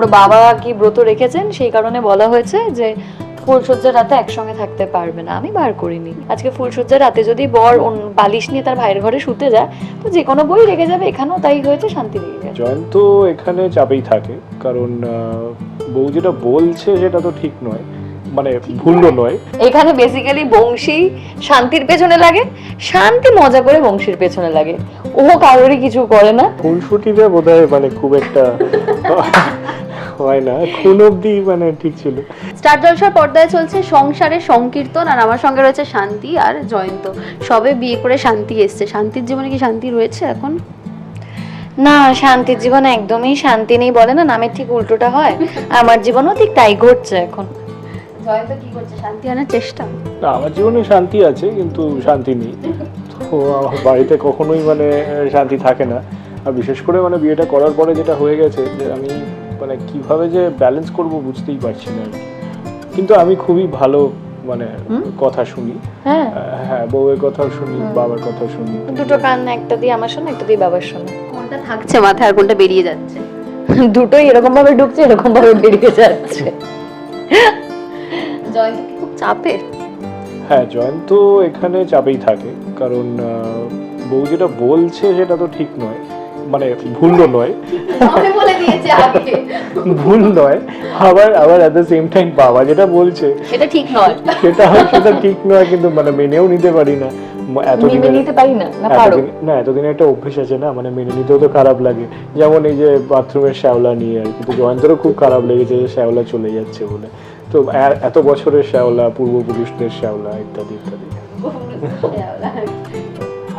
ওর বাবা কি ব্রত রেখেছেন, সেই কারণে বলা হয়েছে যে ফুলসজ্জার রাতে একসঙ্গে থাকতে পারবে না। আমি বার করিনি। আজকে ফুলসজ্জার রাতে যদি বর বালিশ নিয়ে তার ভাইয়ের ঘরে শুতে যায়, তো যে কোনো বই রেগে যাবে। এখানেও তাই হয়েছে, শান্তি রেগে গেছে। জয়ন্ত এখানে চাপেই থাকে, কারণ বউ যেটা বলছে সেটা তো ঠিক নয়, মানে ভুলও নয়। এখানে বেসিক্যালি বংশী শান্তির পেছনে লাগে, শান্তি মজা করে বংশীর পেছনে লাগে। ও কারোরই কিছু করে না। খুনসুটিতে বোধহয় মানে খুব একটা হয় না, খুন অব্দি মানে ঠিক ছিল। স্টার জলসার পর্দায় চলছে সংসারের সংকীর্তন, আর আমার সঙ্গে রয়েছে শান্তি আর জয়ন্ত। সবে বিয়ে করে শান্তি এসছে। শান্তির জীবনে কি শান্তি রয়েছে এখন? না, শান্তির জীবনে একদমই শান্তি নেই। বলে না, নামের ঠিক উল্টোটা হয়। আমার জীবনেও ঠিক তাই ঘটছে এখন। জয়ন্ত কি করছে? শান্তি আনার চেষ্টা? না, আমার জীবনে শান্তি আছে, কিন্তু শান্তি নেই। তো আমার বাড়িতে কখনোই মানে শান্তি থাকে না। আর বিশেষ করে মানে বিয়েটা করার পরে যেটা হয়ে গেছে, যে আমি মানে কিভাবে যে ব্যালেন্স করব বুঝতেই পারছি না আর কি। কিন্তু আমি খুবই ভালো মানে কথা শুনি। হ্যাঁ, হ্যাঁ, বউয়ের কথাও শুনি, বাবার কথাও শুনি। দুটো কান, একটা দিয়ে আমার শোনে, একটা দিয়ে বাবার শোনে। কোনটা থাকছে মাথায় আর কোনটা বেরিয়ে যাচ্ছে? দুটোই এরকম ভাবে ঢুকছে, এরকম ভাবে বেরিয়ে যাচ্ছে। জয়ন্ত কি খুব চাপে? হ্যাঁ, জয়ন্ত এখানে চাপেই থাকে, কারণ বউ যেটা বলছে সেটা তো ঠিক নয়, মানে ভুলও নয়। আমি বলে দিয়েছি আগে। ভুল নয়, আবার আবার এট দ্য সেম টাইম বাবা যেটা বলছে সেটা ঠিক নয়। সেটা ঠিক নয়, কিন্তু মানে মেনেও নিতে পারি না। মেনে নিতে পারি না, না পারো? এতদিন একটা অভ্যেস আছে না, মানে মেনে নিতেও তো খারাপ লাগে। যেমন এই যে বাথরুমের শ্যাওলা নিয়ে আর কি, তো জয়ন্তরও খুব খারাপ লেগেছে যে শ্যাওলা চলে যাচ্ছে বলে। তো এত বছরের শ্যাওলা, পূর্বপুরুষদের শ্যাওলা, ইত্যাদি ইত্যাদি।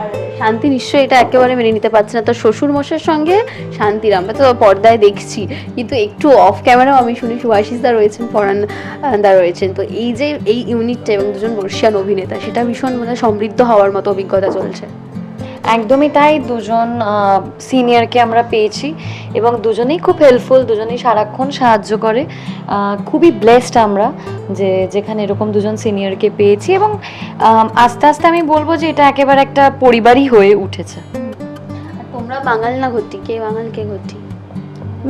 আর শান্তি নিশ্চয়ই এটা একেবারে মেনে নিতে পারছে না। তো শ্বশুর মশাইয়ের সঙ্গে শান্তির, আমরা তো পর্দায় দেখছি, কিন্তু একটু অফ ক্যামেরাও আমি শুনি শুভাশিস দা রয়েছেন, পরাণ দা রয়েছেন। তো এই যে এই ইউনিটটা এবং দুজন বর্ষিয়ান অভিনেতা, সেটা ভীষণ মানে সমৃদ্ধ হওয়ার মতো অভিজ্ঞতা চলছে। একদমই তাই। দুজন সিনিয়রকে আমরা পেয়েছি এবং দুজনেই খুব হেল্পফুল, দুজনেই সারাক্ষণ সাহায্য করে। খুবই ব্লেসড আমরা যে যেখানে এরকম দুজন সিনিয়রকে পেয়েছি, এবং আস্তে আস্তে আমি বলবো যে এটা একেবারে একটা পরিবারই হয়ে উঠেছে। আর তোমরা বাঙাল না ঘটি? কে বাঙাল কে ঘটি?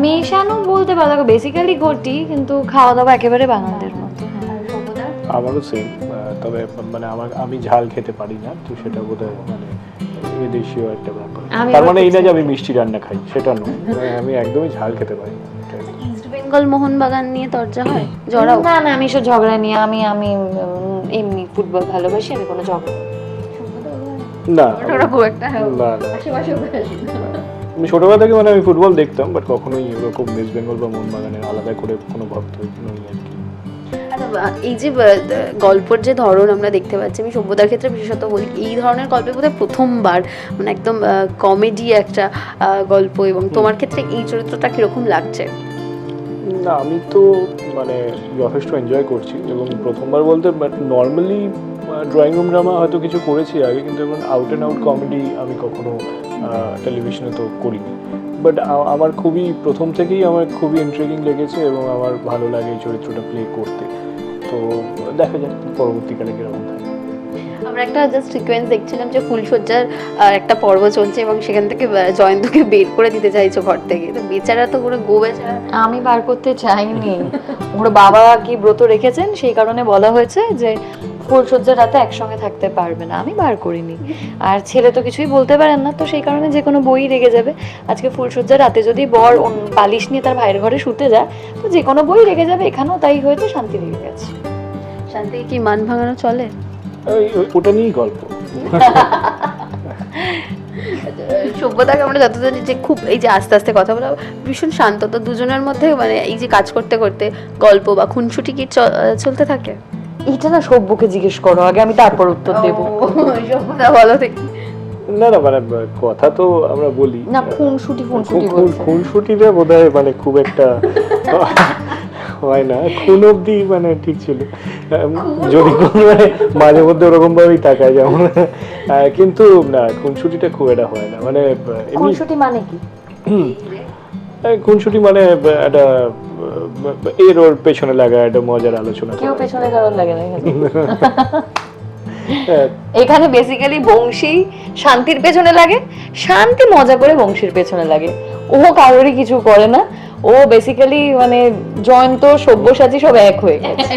মেশানো বলতে পারো, বেসিক্যালি ঘটি, কিন্তু খাওয়া দাওয়া একেবারে বাঙালদের মতো। আর সর্বদা? আমারও সেম, তবে মানে আমি ঝাল খেতে পারি না, তো সেটা বোধহয় মানে দেশীয় একটা ব্যাপার। তার মানে এই না যে আমি মিষ্টি রান্না খাই, সেটা নয়, আমি একদমই ঝাল খেতে পারি না। ইস্ট বেঙ্গল মোহনবাগান নিয়ে তর্জা হয়, জড়াও? না না, আমি সব ঝগড়া নিয়ে, আমি এমনি ফুটবল ভালোবাসি, আমি কোনো ঝগড়া না ওটা খুব একটা না না, আশেপাশে আমি ছোটবেলা থেকে মানে আমি ফুটবল দেখতাম, বাট কখনোই এরকম ইস্ট বেঙ্গল বা মোহনবাগানের আলাদা করে কোনো ভক্ত নই আর কি। এই যে গল্পের যে ধরন আমরা দেখতে পাচ্ছি, আমি সভ্যতার ক্ষেত্রে বিশেষত বলি, এই ধরনের গল্পে বোধহয় প্রথমবার মানে একদম কমেডি একটা গল্প, এবং তোমার ক্ষেত্রে এই চরিত্রটা কিরকম লাগছে? না, আমি তো মানে যথেষ্ট এনজয় করছি, এবং প্রথমবার বলতে নর্মালি ড্রয়িং রুম ড্রামা হয়তো কিছু করেছি আগে, কিন্তু এমন আউট অ্যান্ড আউট কমেডি আমি কখনো টেলিভিশনে তো করিনি। বাট আমার প্রথম থেকেই আমার খুবই ইন্ট্রিগিং লেগেছে, এবং আমার ভালো লাগে এই চরিত্রটা প্লে করতে। তো দেখা যাক পরবর্তীকালে কিরকম থাকে। আমরা একটা জাস্ট সিকোয়েন্স দেখছিলাম যে ফুলসজ্জার একটা পর্ব চলছে, এবং সেখান থেকে জয়ন্তকে বের করে দিতে চাইছো ঘর থেকে। তো বেচারা তো পুরো গো বেচারা। আমি বার করতে চাইনি। ওর বাবা কি ব্রত রেখেছেন, সেই কারণে বলা হয়েছে যে ফুলসজ্জার রাতে একসঙ্গে থাকতে পারবে না। আমি বার করিনি। আর ছেলে তো কিছুই বলতে পারেন না, তো সেই কারণে যে কোনো বই রেগে যাবে। আজকে ফুলসজ্জার রাতে যদি বর বালিশ নিয়ে তার ভাইয়ের ঘরে শুতে যায়, তো যে কোনো বই রেগে যাবে। এখানেও তাই হয়েছে, শান্তি রেগে গেছে। শান্তি কি মান ভাঙানো চলে? ওটা নিয়েই গল্প। সভ্যতাকে আমরা যত জানি যে খুব এই যে আস্তে আস্তে কথা বলা, ভীষণ শান্ত। তো দুজনের মধ্যে মানে এই যে কাজ করতে করতে গল্প বা খুনসুটি কি চলতে থাকে? এটা না সভ্যকে জিজ্ঞেস করো আগে, আমি তারপর উত্তর দেবো। সভ্যতা বলো দেখি। না না, মানে কথা তো আমরা বলি না, খুনসুটিতে বোধহয় মানে খুব একটা হয় না, খুন অব্দি মানে ঠিক ছিল, যদি কোনো মাঝে মধ্যে ওরকম ভাবেই তাকায় যেমন, কিন্তু না, খুনসুটিটা খুব একটা হয় না। মানে খুনসুটি মানে কি? খুনসুটি মানে একটা ওর পেছনে লাগা একটা মজার আলোচনা। কেউ পেছনে কারণ লাগে না এখানে বেসিক্যালি বংশী শান্তির পেছনে লাগে, শান্তি মজা করে বংশীর পেছনে লাগে। ও কারোরই কিছু করে না। ও বেসিক্যালি মানে জয়ন্ত সব্যসাচী সব এক হয়ে গেছে।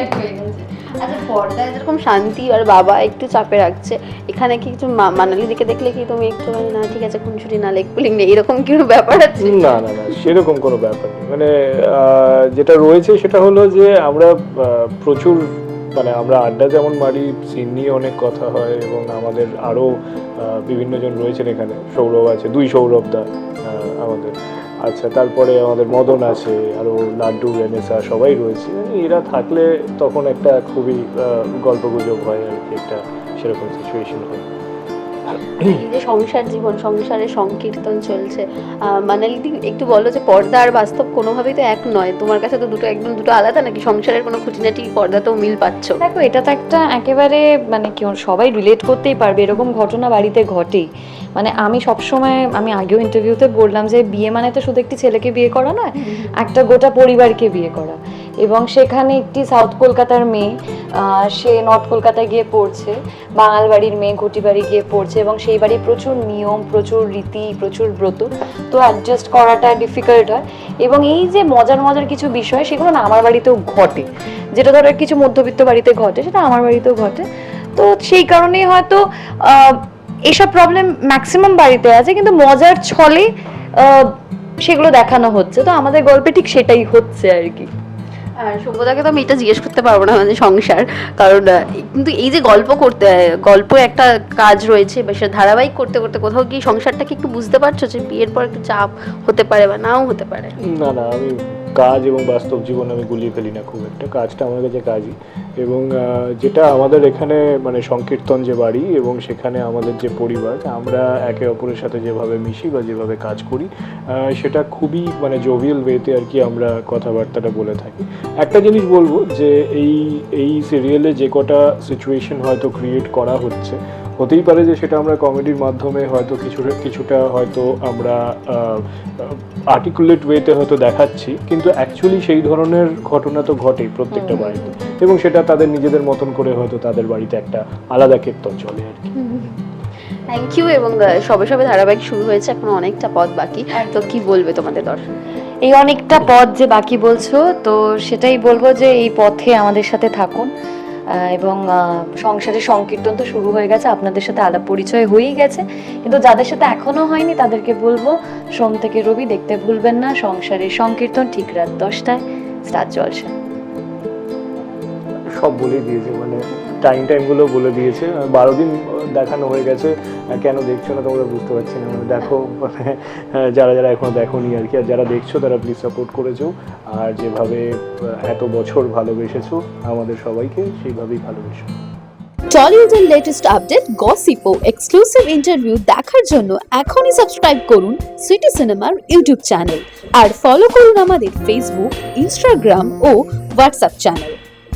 আচ্ছা, পর্দায় যেরকম শান্তি আর বাবা একটু চাপে রাখছে, এখানে কি কিছু মানালি দিকে দেখলে কি তুমি একটু মানে না ঠিক আছে খুনসুটি না লেগ পুলিং নেই এরকম কি কোনো ব্যাপার আছে? না না না, সেরকম কোনো ব্যাপার নেই। মানে যেটা রয়েছে সেটা হলো যে আমরা প্রচুর মানে আমরা আড্ডা যেমন মারি, সিন নিয়ে অনেক কথা হয়, এবং আমাদের আরও বিভিন্ন জন রয়েছেন এখানে। সৌরভ আছে, 2 সৌরভ দা আমাদের, আচ্ছা তারপরে আমাদের মদন আছে, আরও লাড্ডু, রেনেসা সবাই রয়েছে। এরা থাকলে তখন একটা খুবই গল্পগুজব হয় আর কি, একটা সেরকম সিচুয়েশন হয়। এই যে সংসার জীবন, সংসারের সংকীর্তন চলছে, মানালিদি একটু বলো যে পর্দা আর বাস্তব কোনোভাবেই তো এক নয়, তোমার কাছে তো দুটো একদম দুটো আলাদা, নাকি সংসারের কোনো খুঁটিনাটি পর্দাতেও মিল পাচ্ছ? দেখো এটা তো একটা একেবারে মানে কি সবাই রিলেট করতেই পারবে, এরকম ঘটনা বাড়িতে ঘটেই। মানে আমি সবসময়, আমি আগেও ইন্টারভিউতে বললাম যে বিয়ে মানে তো শুধু একটি ছেলেকে বিয়ে করা নয়, একটা গোটা পরিবারকে বিয়ে করা। এবং সেখানে একটি সাউথ কলকাতার মেয়ে, সে নর্থ কলকাতায় গিয়ে পড়ছে, বাঙাল বাড়ির মেয়ে ঘটি বাড়ি গিয়ে পড়ছে, এবং সেই বাড়ি প্রচুর নিয়ম, প্রচুর রীতি, প্রচুর ব্রত, তো অ্যাডজাস্ট করাটা ডিফিকাল্ট হয়। এবং এই যে মজার মজার কিছু বিষয়, সেগুলো না আমার বাড়িতেও ঘটে, যেটা ধরো কিছু মধ্যবিত্ত বাড়িতে ঘটে সেটা আমার বাড়িতেও ঘটে। তো সেই কারণেই হয়তো এইসব প্রবলেম ম্যাক্সিমাম বাড়িতে আছে, কিন্তু মজার ছলে সেগুলো দেখানো হচ্ছে। তো আমাদের গল্পে ঠিক সেটাই হচ্ছে আর কি। আর সভ্যতাকে তো আমি এটা জিজ্ঞেস করতে পারবো না, মানে সংসার, কারণ কিন্তু এই যে গল্প একটা কাজ রয়েছে, বা সেটা ধারাবাহিক করতে করতে কোথাও কি সংসারটাকে একটু বুঝতে পারছো যে বিয়ের পর একটু চাপ হতে পারে বা নাও হতে পারে? না না, আমি কাজ এবং বাস্তব জীবন আমি গুলিয়ে ফেলি না খুব একটা। কাজটা আমার কাছে কাজই, এবং যেটা আমাদের এখানে মানে সংকীর্তন যে বাড়ি এবং সেখানে আমাদের যে পরিবার, আমরা একে অপরের সাথে যেভাবে মিশি বা যেভাবে কাজ করি, সেটা খুবই মানে জোভিয়াল ওয়েতে আর কি আমরা কথাবার্তাটা বলে থাকি। একটা জিনিস বলবো যে এই সিরিয়ালে যে কটা সিচুয়েশন হয়তো ক্রিয়েট করা হচ্ছে, হতেই পারে যে সেটা আমরা কমেডির মাধ্যমে হয়তো কিছুটা হয়তো আমরা আর্টিকুলেট ওয়েতে হয়তো দেখাচ্ছি, কিন্তু অ্যাকচুয়ালি সেই ধরনের ঘটনা তো ঘটেই প্রত্যেকটা বাড়িতে, এবং সেটা তাদের নিজেদের মতন করে হয়তো তাদের বাড়িতে একটা আলাদা কীর্তন চলে আর কি। Thank you. এবং সবে সবে ধারাবাহিক শুরু হয়েছে, এখন অনেকটা পথ বাকি, তো কি বলবে তোমাদের দর্শক? এই অনেকটা পথ যে বাকি বলছো, তো সেটাই বলবো যে এই পথে আমাদের সাথে থাকুন, এবং সংসারের সংকীর্তন তো শুরু হয়ে গেছে, আপনাদের সাথে আলাপ পরিচয় হয়েই গেছে, কিন্তু যাদের সাথে এখনো হয়নি তাদেরকে বলবো সোম থেকে রবি দেখতে ভুলবেন না সংসারের সংকীর্তন, ঠিক রাত 10টায় স্টার জলসা। সব বলেই দিয়েছে, মানে টাইমগুলো বলে দিয়েছে। 12 দিন দেখানো হয়ে গেছে, কেন দেখছো না তোমরা বুঝতে পারছি না। মানে দেখো, মানে যারা এখনো দেখোনি আর কি, আর যারা দেখছো তারা প্লিজ সাপোর্ট করেছো, আর যেভাবে এত বছর ভালোবেসেছো আমাদের সবাইকে, সেইভাবেই ভালোবেসো। টলিউডের লেটেস্ট আপডেট, গসিপ ও এক্সক্লুসিভ ইন্টারভিউ দেখার জন্য এখনই সাবস্ক্রাইব করুন সিটি সিনেমার ইউটিউব চ্যানেল, আর ফলো করুন আমাদের ফেসবুক, ইনস্টাগ্রাম ও হোয়াটসঅ্যাপ চ্যানেল।